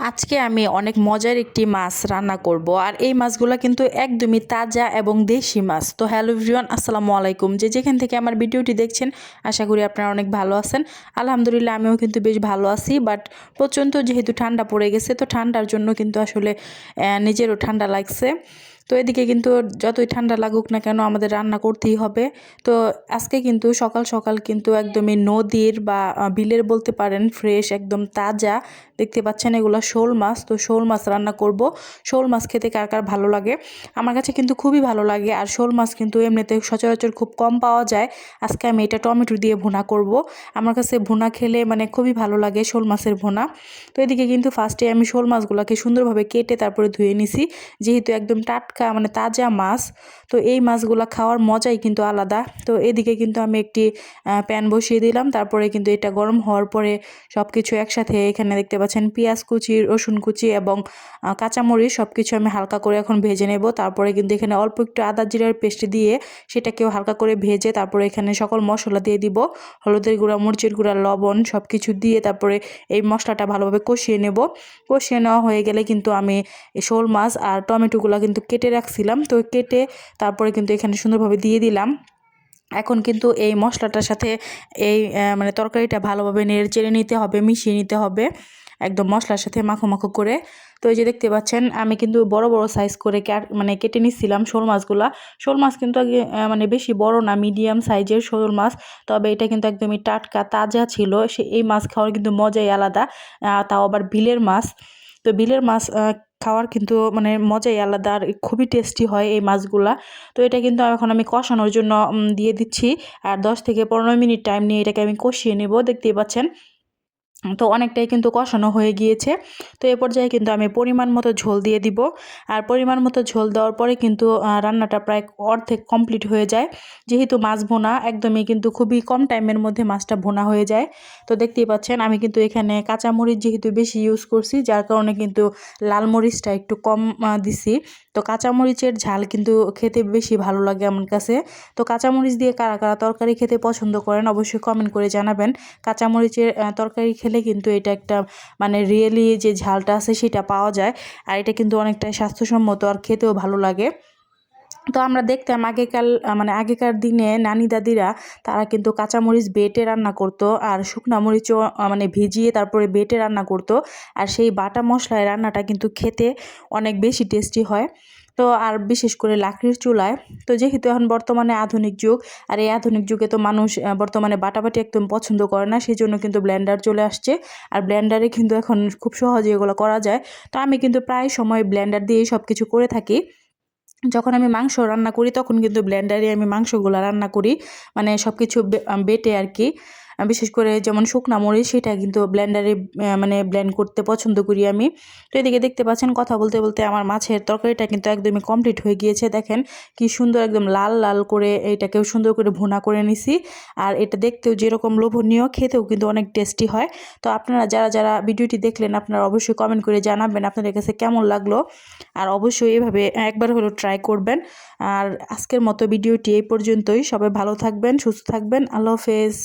আজকে আমি অনেক মজার একটি মাছ রান্না করব আর এই মাছগুলো কিন্তু একদমই তাজা এবং দেশি মাছ। তো হ্যালো এভরিওয়ান, আসসালামু আলাইকুম। যেখান থেকে আমার ভিডিওটি দেখছেন আশা করি আপনারা অনেক ভালো আছেন। আলহামদুলিল্লাহ আমিও কিন্তু বেশ ভালো আছি, বাট প্রচণ্ড যেহেতু ঠান্ডা পড়ে গেছে তো ঠান্ডার জন্য কিন্তু আসলে নিজেরও ঠান্ডা লাগছে। তো এদিকে কিন্তু যতই ঠান্ডা লাগুক না কেন আমাদের রান্না করতেই হবে। তো আজকে কিন্তু সকাল সকাল কিন্তু একদমই নদীর বা বিলের বলতে পারেন, ফ্রেশ একদম তাজা দেখতে পাচ্ছেন এগুলো শোল মাছ। তো শোল মাছ রান্না করব। শোল মাছ খেতে কার কার ভালো লাগে? আমার কাছে কিন্তু খুবই ভালো লাগে। আর শোল মাছ কিন্তু এমনিতে সচরাচর খুব কম পাওয়া যায়। আজকে আমি এটা টমেটো দিয়ে ভুনা করব। আমার কাছে ভুনা খেলে মানে খুবই ভালো লাগে, শোল মাছের ভুনা। তো এদিকে কিন্তু ফার্স্টে আমি শোল মাছগুলোকে সুন্দরভাবে কেটে তারপরে ধুয়ে নিছি, যেহেতু একদম টাটকা মানে তাজা মাছ। তো এই মাছগুলো খাওয়ার মজাই কিন্তু আলাদা। তো এদিকে কিন্তু আমি একটি প্যান বসিয়ে দিলাম, তারপরে কিন্তু এটা গরম হওয়ার পরে সব কিছু একসাথে এখানে দেখতে পাচ্ছেন পেঁয়াজ কুচি, রসুন কুচি এবং কাঁচামরিচ সব কিছু আমি হালকা করে এখন ভেজে নেব। তারপরে কিন্তু এখানে অল্প একটু আদা জিরার পেস্ট দিয়ে সেটাকেও হালকা করে ভেজে তারপরে এখানে সকল মশলা দিয়ে দিব, হলুদের গুঁড়া, মরিচের গুঁড়া, লবণ সব কিছু দিয়ে তারপরে এই মশলাটা ভালোভাবে কষিয়ে নেব। কষিয়ে নেওয়া হয়ে গেলে কিন্তু আমি শোল মাছ আর টমেটোগুলো কিন্তু কেটে রাখছিলাম, তো কেটে তারপরে কিন্তু এখানে সুন্দরভাবে দিয়ে দিলাম। এখন কিন্তু এই মশলাটার সাথে এই মানে তরকারিটা ভালোভাবে নেড়ে চেড়ে নিতে হবে, মিশিয়ে নিতে হবে একদম মশলার সাথে মাখো মাখো করে। তো এই যে দেখতে পাচ্ছেন আমি কিন্তু বড় বড় সাইজ করে মানে কেটে নিচ্ছিলাম শোল মাছগুলা। শোল মাছ কিন্তু আগে মানে বেশি বড় না, মিডিয়াম সাইজের শোল মাছ। তবে এটা কিন্তু একদমই টাটকা তাজা ছিল। এই মাছ খাওয়ার কিন্তু মজাই আলাদা, তাও আবার বিলের মাছ। তো বিলের মাছ খাওয়ার কিন্তু মানে মজাই আলাদা আর খুবই টেস্টি হয় এই মাছগুলা। তো এটা কিন্তু এখন আমি কষানোর জন্য দিয়ে দিচ্ছি। আর 10 থেকে 15 মিনিট টাইম নিয়ে এটাকে আমি কষিয়ে নেব, দেখতেই পাচ্ছেন। তো অনেকটাই কিন্তু কষানো হয়ে গিয়েছে। তো এ পর্যায়ে কিন্তু আমি পরিমাণ মতো ঝোল দিয়ে দিব। আর পরিমাণ মতো ঝোল দেওয়ার পরে কিন্তু রান্নাটা প্রায় অর্ধেক কমপ্লিট হয়ে যায়। যেহেতু মাছ ভুনা একদমই কিন্তু খুবই কম টাইমের মধ্যে মাছটা ভুনা হয়ে যায়। তো দেখতেই পাচ্ছেন আমি কিন্তু এখানে কাঁচামরিচ যেহেতু বেশি ইউজ করছি, যার কারণে কিন্তু লাল মরিচটা একটু কম দিছি। তো কাঁচামরিচের ঝাল কিন্তু খেতে বেশি ভালো লাগে আমার কাছে। তো কাঁচামরিচ দিয়ে কারা কারা তরকারি খেতে পছন্দ করেন অবশ্যই কমেন্ট করে জানাবেন। কাঁচামরিচের তরকারি খেলে কিন্তু এটা একটা মানে রিয়েলি যে ঝালটা আছে সেটা পাওয়া যায়। আর এটা কিন্তু অনেকটাই স্বাস্থ্যসম্মত আর খেতেও ভালো লাগে। তো আমরা দেখতাম আগেকার দিনে নানি দাদিরা তারা কিন্তু কাঁচামরিচ বেটে রান্না করতো আর শুকনা মরিচও মানে ভিজিয়ে তারপরে বেটে রান্না করতো। আর সেই বাটা মশলায় রান্নাটা কিন্তু খেতে অনেক বেশি টেস্টি হয়। তো আর বিশেষ করে লাকড়ির চুলায়। তো যেহেতু এখন বর্তমানে আধুনিক যুগ, আর এই আধুনিক যুগে তো মানুষ বর্তমানে বাটাবাটি একদম পছন্দ করে না, সেই জন্য কিন্তু ব্লেন্ডার চলে আসছে। আর ব্লেন্ডারে কিন্তু এখন খুব সহজে এগুলো করা যায়। তো আমি কিন্তু প্রায় সময় ব্লেন্ডার দিয়েই সব কিছু করে থাকি। যখন আমি মাংস রান্না করি তখন কিন্তু ব্লেন্ডারে আমি মাংসগুলো রান্না করি, মানে সব কিছু বেটে আর কি। বিশেষ করে যেমন শুকনা মরিচ সেটা কিন্তু ব্লেন্ডারে মানে ব্লেন্ড করতে পছন্দ করি আমি। তো এদিকে দেখতে পাচ্ছেন কথা বলতে বলতে আমার মাছের তরকারিটা কিন্তু একদমই কমপ্লিট হয়ে গিয়েছে। দেখেন কি সুন্দর একদম লাল লাল করে এটাকেও সুন্দর করে ভুনা করে নিছি। আর এটা দেখতেও যেরকম লোভনীয়, খেতেও কিন্তু অনেক টেস্টি হয়। তো আপনারা যারা যারা ভিডিওটি দেখলেন আপনারা অবশ্যই কমেন্ট করে জানাবেন আপনাদের কাছে কেমন লাগলো। আর অবশ্যই এভাবে একবার হলেও ট্রাই করবেন। আর আজকের মতো ভিডিওটি এই পর্যন্তই। সবাই ভালো থাকবেন, সুস্থ থাকবেন। আল্লাহ হাফেজ।